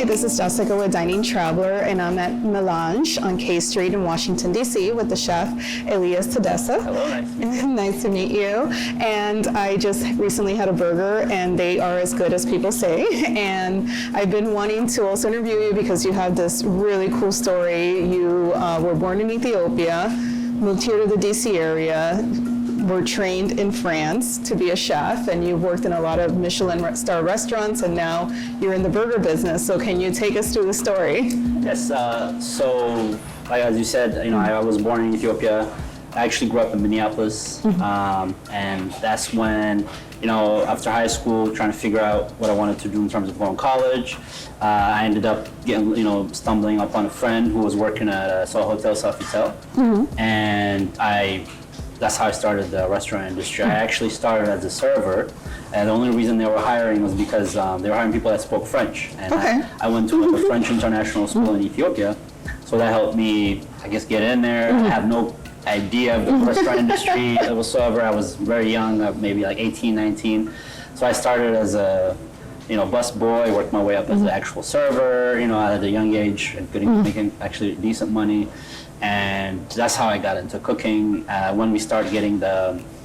this is Jessica with Dining Traveler, and I'm at Mélange on K Street in Washington, D.C. with the chef Elias Taddesse. Hello, nice to meet you. Nice to meet you. And I just recently had a burger, and they are as good as people say. And I've been wanting to also interview you because you have this really cool story. You were born in Ethiopia, moved here to the D.C. area, were trained in France to be a chef, and you've worked in a lot of Michelin-starred restaurants, and now you're in the burger business. So can you take us through the story? Yes, so like as you said, I was born in Ethiopia. I actually grew up in Minneapolis, and that's when, after high school, trying to figure out what I wanted to do in terms of going to college, I ended up getting, stumbling upon a friend who was working at a Sofitel, and that's how I started the restaurant industry. I actually started as a server, and the only reason they were hiring was because they were hiring people that spoke French. And I went to a French international school in Ethiopia, so that helped me, I guess, get in there. I have no idea of the restaurant industry whatsoever. I was very young, maybe like 18, 19. So I started as a bus boy, worked my way up as an actual server, at a young age, and making actually decent money. And that's how I got into cooking. When we started getting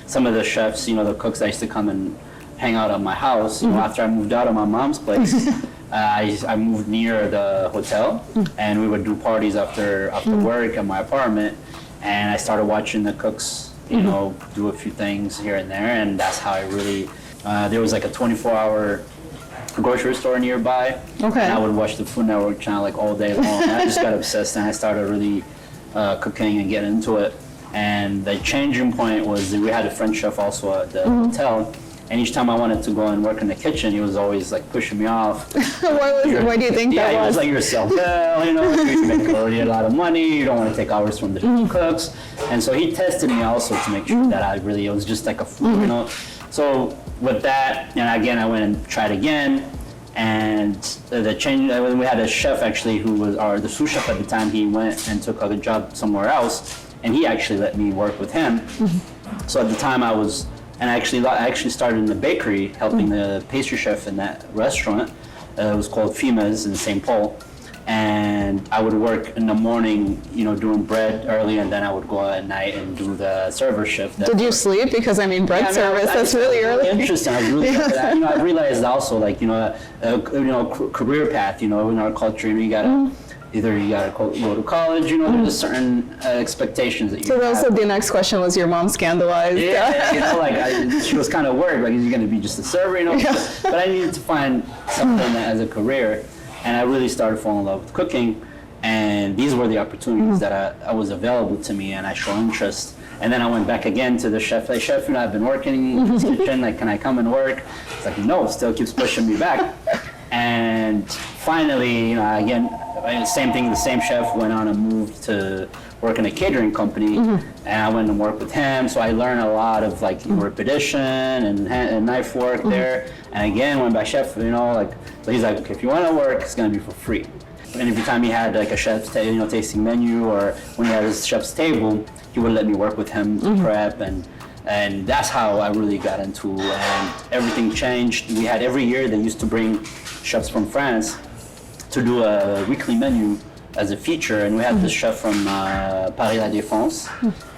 some of the chefs, the cooks that used to come and hang out at my house, after I moved out of my mom's place, I moved near the hotel, and we would do parties after work at my apartment. And I started watching the cooks, do a few things here and there, and that's how I really, there was like a 24-hour grocery store nearby, and I would watch the Food Network channel like all day long. And I just got obsessed, and I started really cooking and getting into it. And the changing point was that we had a French chef also at the hotel, and each time I wanted to go and work in the kitchen, he was always like pushing me off. Why do you think that was? Yeah, he was like, you're self-well, you make already a lot of money, you don't want to take hours from the cooks. And so he tested me also to make sure that it was just like a food, So with that, and again, I went and tried again. And the change, we had a chef actually who was the sous chef at the time. He went and took a job somewhere else, and he actually let me work with him. So at the time I actually started in the bakery, helping the pastry chef in that restaurant. It was called Fima's in St. Paul. And I would work in the morning, doing bread early, and then I would go at night and do the server shift. Did you sleep? Because bread service, that's really early. Interesting. I was really I realized also, career path, in our culture, you gotta either go to college, there's a certain expectations that you have. So the next question was, your mom scandalized? Yeah, she was kind of worried, like, is he going to be just a server, But I needed to find something as a career. And I really started falling in love with cooking, and these were the opportunities that I was available to me, and I showed interest. And then I went back again to the chef. Like, chef, I've been working in this kitchen. Like, can I come and work? It's like, no, still keeps pushing me back. And finally, again, same thing. The same chef went on and moved to work in a catering company, and I went and worked with him. So I learned a lot of repetition and knife work there. And again, went by chef, so he's like, okay, if you want to work, it's going to be for free. And every time he had like a chef's tasting menu, or when he had his chef's table, he would let me work with him to prep, and that's how I really got into, and everything changed. We had every year, they used to bring chefs from France to do a weekly menu as a feature, and we had this chef from Paris La Défense,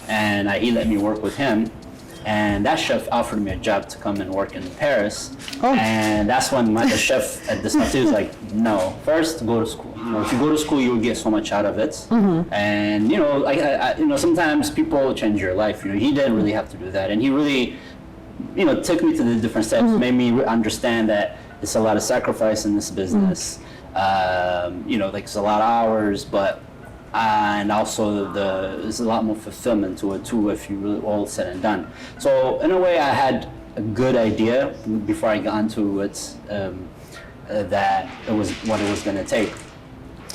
and he let me work with him. And that chef offered me a job to come and work in Paris. And that's when the chef at the Sante was like, no, first go to school. If you go to school, you'll get so much out of it. And sometimes people change your life. He didn't really have to do that, and he really, took me to the different steps, made me understand that it's a lot of sacrifice in this business. It's a lot of hours, but. And also there's a lot more fulfillment to it too if you really all said and done. So in a way, I had a good idea before I got into it that it was what it was going to take.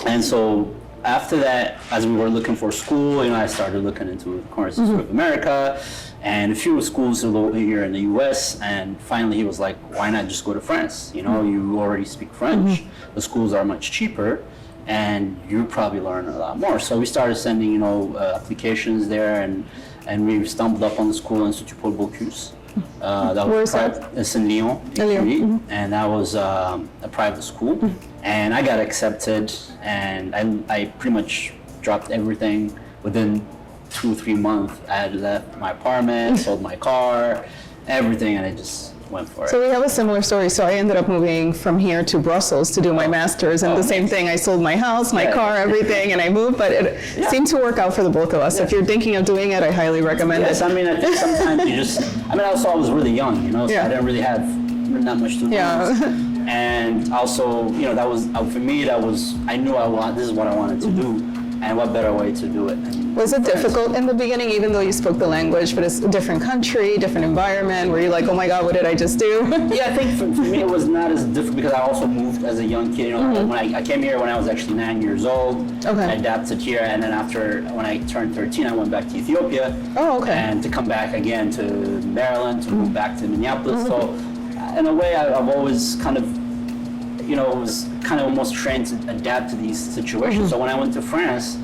And so after that, as we were looking for school, I started looking into the Culinary Institute of America and a few schools here in the U.S. And finally, he was like, "Why not just go to France? You already speak French. The schools are much cheaper." And you probably learn a lot more. So we started sending, applications there, and we stumbled up on the school, Institut Paul Bocuse, That Where was is that? It's in Lyon, Italy, and that was a private school. And I got accepted, and I pretty much dropped everything within 2-3 months. I had left my apartment, sold my car, everything, and I just went for it. So we have a similar story. So I ended up moving from here to Brussels to do my master's, and the same thing. I sold my house, my car, everything, and I moved. But it seemed to work out for the both of us. If you're thinking of doing it, I highly recommend it. Yes, I mean, I think sometimes you just. I mean, also I was really young, you know, so I didn't really have not much to lose. And also, you know, that was for me. That was I knew this is what I wanted to do, and what better way to do it? Was it difficult in the beginning, even though you spoke the language, but it's a different country, different environment, where you're like, oh my God, what did I just do? Yeah, I think for me it was not as difficult because I also moved as a young kid. You know, when I came here when I was actually 9 years old. Okay. I adapted here, and then after when I turned 13, I went back to Ethiopia. Oh, okay. And to come back again to Maryland, to move back to Minneapolis. So, in a way, I've always kind of, you know, was kind of almost trained to adapt to these situations. So when I went to France,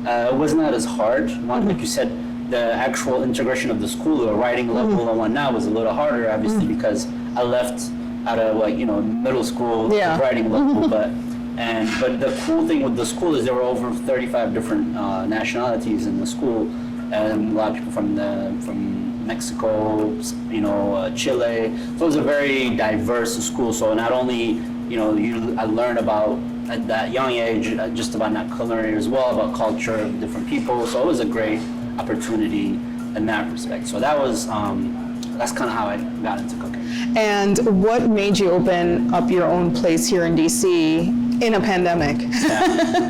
it was not as hard. Like you said, the actual integration of the school, the writing level and whatnot was a little harder, obviously, because I left out of like, you know, middle school writing level. But the cool thing with the school is there were over 35 different nationalities in the school, and a lot of people from Mexico, you know, Chile. So it was a very diverse school. So not only, you know, I learned about at that young age, just about not culinary as well, about culture of different people. So it was a great opportunity in that respect. So that was, that's kind of how I got into cooking. And what made you open up your own place here in DC in a pandemic?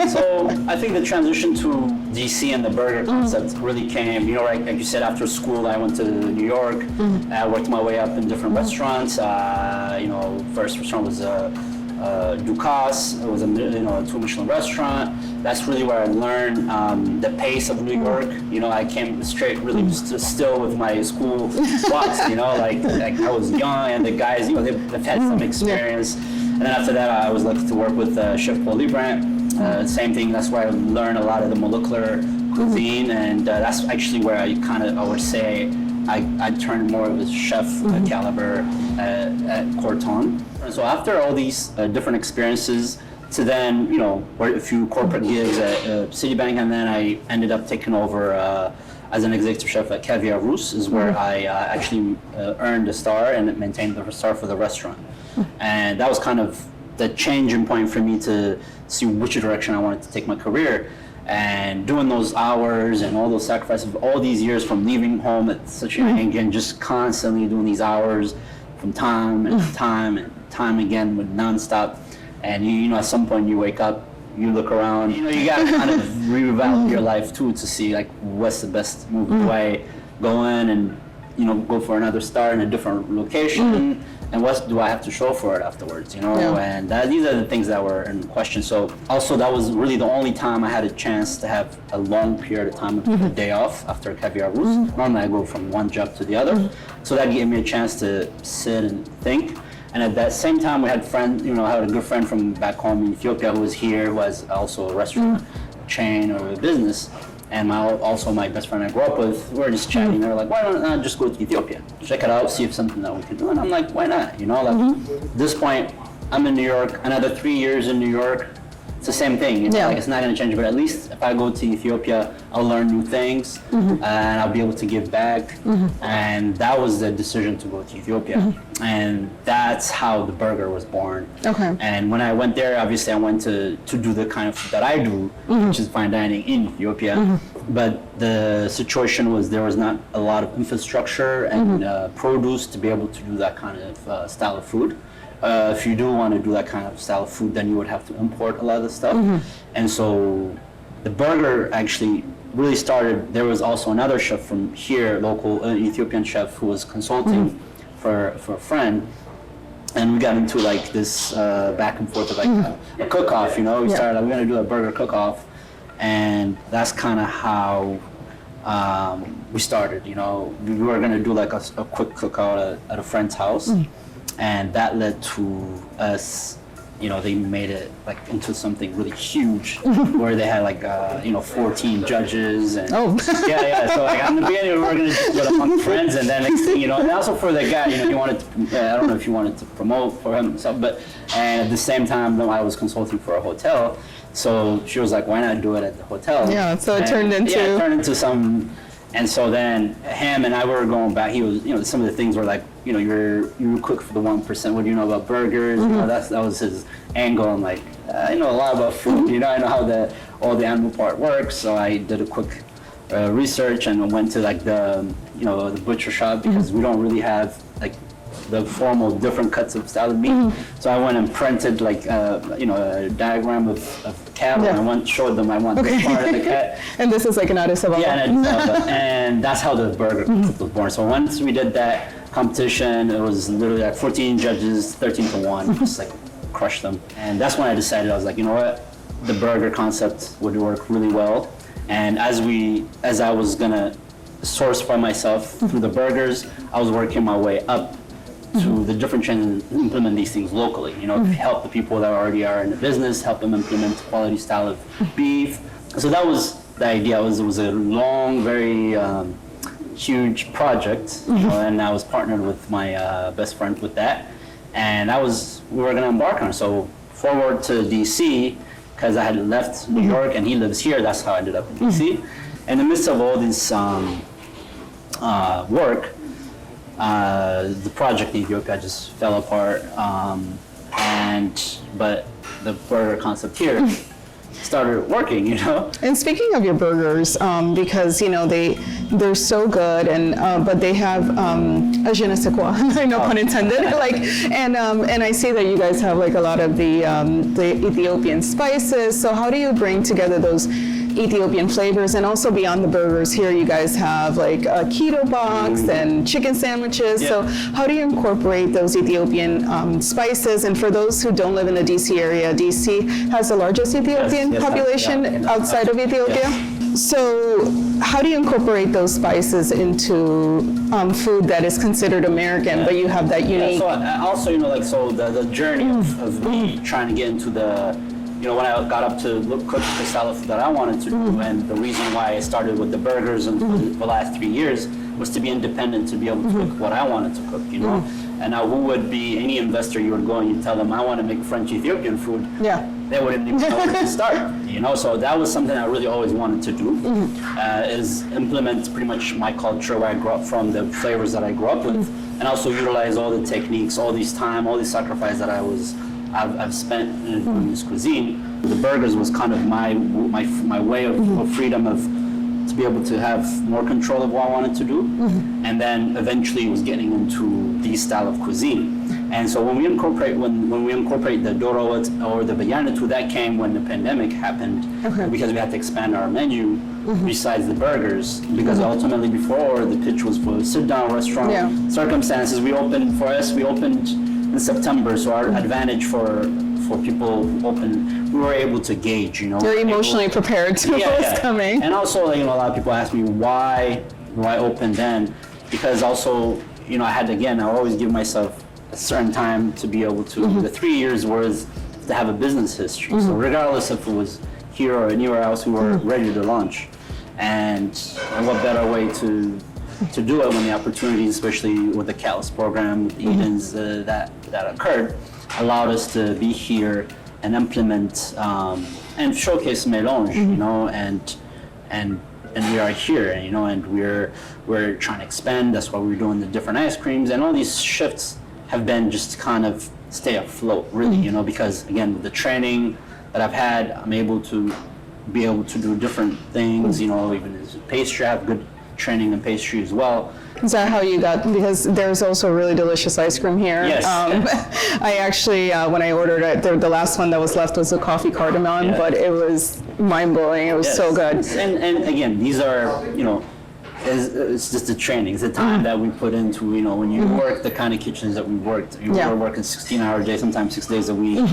So I think the transition to DC and the burger concept really came, you know, like you said, after school, I went to New York. I worked my way up in different restaurants. You know, first restaurant was Ducasse. It was a 2 Michelin restaurant. That's really where I learned the pace of New York. You know, I came straight really just still with my school box. You know, like I was young, and the guys, you know, they've had some experience. And then after that, I was lucky to work with Chef Elias. Same thing. That's where I learned a lot of the molecular cuisine, and that's actually where I would say I turned more of a chef caliber at Corton. And so after all these different experiences, to then, you know, a few corporate gigs at Citibank, and then I ended up taking over as an executive chef at Caviar Russe, is where I actually earned a star and maintained the star for the restaurant. And that was kind of the changing point for me to see which direction I wanted to take my career. And doing those hours and all those sacrifices, all these years from leaving home at such a young age and just constantly doing these hours from time and time again with nonstop. And you know, at some point you wake up, you look around, you know, you got to kind of reevaluate your life too to see like what's the best move. Do I go in and, you know, go for another star in a different location? And what do I have to show for it afterwards, you know? And these are the things that were in question. So also that was really the only time I had a chance to have a long period of time of a day off after Caviar Russe. Normally I go from one job to the other. So that gave me a chance to sit and think. And at that same time, we had friends, you know, I had a good friend from back home in Ethiopia who was here, who was also a restaurant chain or a business. And also my best friend I grew up with, we were just chatting. They were like, why not just go to Ethiopia? Check it out, see if something that we can do. And I'm like, why not? You know, like at this point, I'm in New York, another 3 years in New York. It's the same thing. You know, like it's not going to change, but at least if I go to Ethiopia, I'll learn new things and I'll be able to give back. And that was the decision to go to Ethiopia. And that's how the burger was born. Okay. And when I went there, obviously I went to do the kind of food that I do, which is fine dining in Ethiopia. But the situation was there was not a lot of infrastructure and produce to be able to do that kind of style of food. If you do want to do that kind of style of food, then you would have to import a lot of the stuff. And so the burger actually really started. There was also another chef from here, local Ethiopian chef, who was consulting for a friend. And we got into like this back and forth of like a cook-off, you know. We started like, we're going to do a burger cook-off. And that's kind of how we started, you know. We were going to do like a quick cookout at a friend's house. And that led to us they made it like into something really huge, where they had like 14 judges and yeah. So like in the beginning we were gonna just go among friends, and then next thing and also for the guy, he wanted to, I don't know if he wanted to promote for himself, and at the same time, I was consulting for a hotel, so she was like, why not do it at the hotel? Yeah, so it turned into some. And so then him and I were going back. He was, some of the things were like, you cook for the 1%. What do you know about burgers? That was his angle. I'm like, I know a lot about food. I know how all the animal part works. So I did a quick research and went to like the butcher shop, because we don't really have like the formal different cuts of style of meat. So I went and printed like a diagram of cattle, and I showed them I want this part of the cat. And this is like an Addis Ababa. Yeah, and that's how the burger concept was born. So once we did that competition, it was literally like 14 judges, 13 to 1, just like crushed them. And that's when I decided, I was like, you know what, the burger concept would work really well. And as I was gonna source for myself through the burgers, I was working my way up to the different chains and implement these things locally. Help the people that already are in the business, help them implement quality style of beef. So that was the idea. It was a long, very huge project, and I was partnered with my best friend with that, and we were gonna embark on it. So forward to DC, because I had left New York and he lives here. That's how I ended up in DC. In the midst of all this work, the project in Ethiopia just fell apart, but the burger concept here started working, And speaking of your burgers, because they're so good, and but they have a je ne sais quoi, no pun intended. And I see that you guys have like a lot of the Ethiopian spices. So how do you bring together those Ethiopian flavors? And also beyond the burgers, here you guys have like a keto box and chicken sandwiches. Yeah. So how do you incorporate those Ethiopian spices? And for those who don't live in the DC area, DC has the largest Ethiopian population outside of Ethiopia. So how do you incorporate those spices into food that is considered American, but you have that unique? So also, the journey of me trying to get into when I got up to cook the style of food that I wanted to do, and the reason why I started with the burgers and for the last 3 years was to be independent, to be able to cook what I wanted to cook, And now who would be any investor, you would go and you tell them, I want to make French Ethiopian food. Yeah. They wouldn't even know where to start, So that was something I really always wanted to do, is implement pretty much my culture where I grew up from, the flavors that I grew up with, and also utilize all the techniques, all this time, all this sacrifice that I've spent in this cuisine. The burgers was kind of my way of freedom to be able to have more control of what I wanted to do, and then eventually it was getting into these style of cuisine. And so when we incorporate the dorowat or the bayanatu, that came when the pandemic happened, because we had to expand our menu besides the burgers, because ultimately before the pitch was for a sit-down restaurant. Circumstances we opened in September, so our advantage for people who open, we were able to gauge, You're emotionally prepared to what's coming. And also, a lot of people ask me why I opened then, because also, I always give myself a certain time to be able to, the 3 years was to have a business history. So regardless if it was here or anywhere else, we were ready to launch. And what better way to do it when the opportunities, especially with the Catalyst program, with the Edens that occurred, allowed us to be here and implement and showcase Mélange, and we are here, and we're trying to expand. That's why we're doing the different ice creams, and all these shifts have been just kind of stay afloat, really, because again, with the training that I've had, I'm able to do different things, even as a pastry, I have good training in pastry as well. Is that how you got, because there's also really delicious ice cream here. Yes. I actually, when I ordered it, the last one that was left was a coffee cardamom, but it was mind-blowing. It was so good. And again, these are, it's just the training, it's the time that we put into, when you work the kind of kitchens that we worked, were working 16-hour days, sometimes 6 days a week,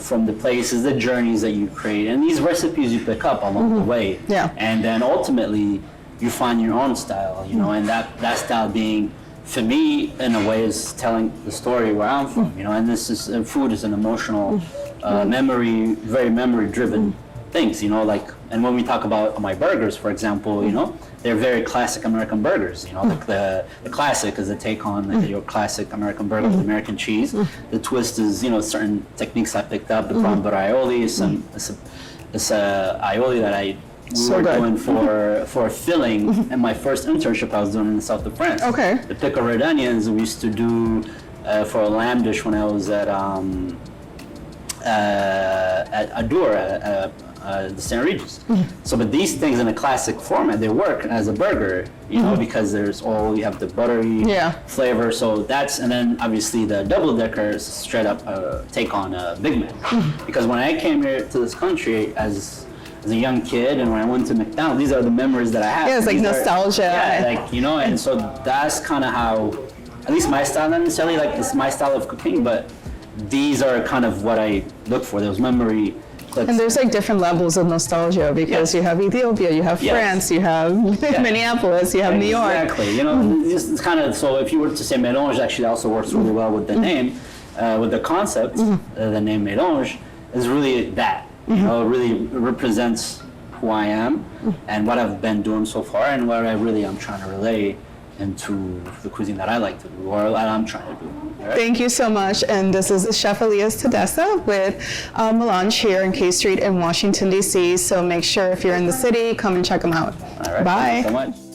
from the places, the journeys that you create, and these recipes you pick up along the way. And then ultimately, you find your own style, and that style being for me, in a way, is telling the story where I'm from, you know, and this is, food is an emotional, very memory-driven things, you know, like, and when we talk about my burgers, for example, you know, they're very classic American burgers, you know, like the classic is a take on like your classic American burger with American cheese. The twist is, you know, certain techniques I picked up, the brown butter aioli, it's a aioli that we were doing for filling in my first internship I was doing in the south of France. Okay. The pickled red onions we used to do for a lamb dish when I was at Adour, the St. Regis. So, but these things in a classic format, they work as a burger, you know, because you have the buttery flavor. So that's, and then obviously the double decker is straight up take on a Big Mac. Because when I came here to this country as a young kid, and when I went to McDonald's, these are the memories that I have. Yeah, it's like nostalgia. Like, you know, and so that's kind of how, at least my style, not necessarily like this my style of cooking, but these are kind of what I look for, those memory clips. And there's like different levels of nostalgia because you have Ethiopia, you have France, you have Minneapolis, you have New York. Exactly. You know, it's kind of, so if you were to say Mélange, actually also works really well with the name, with the concept, the name Mélange is really that. You know, it really represents who I am and what I've been doing so far and what I really am trying to relay into the cuisine that I like to do or that I'm trying to do. Right? Thank you so much. And this is Chef Elias Taddesse with Mélange here in K Street in Washington, D.C. So make sure if you're in the city, come and check them out. All right. Bye. Thank you so much.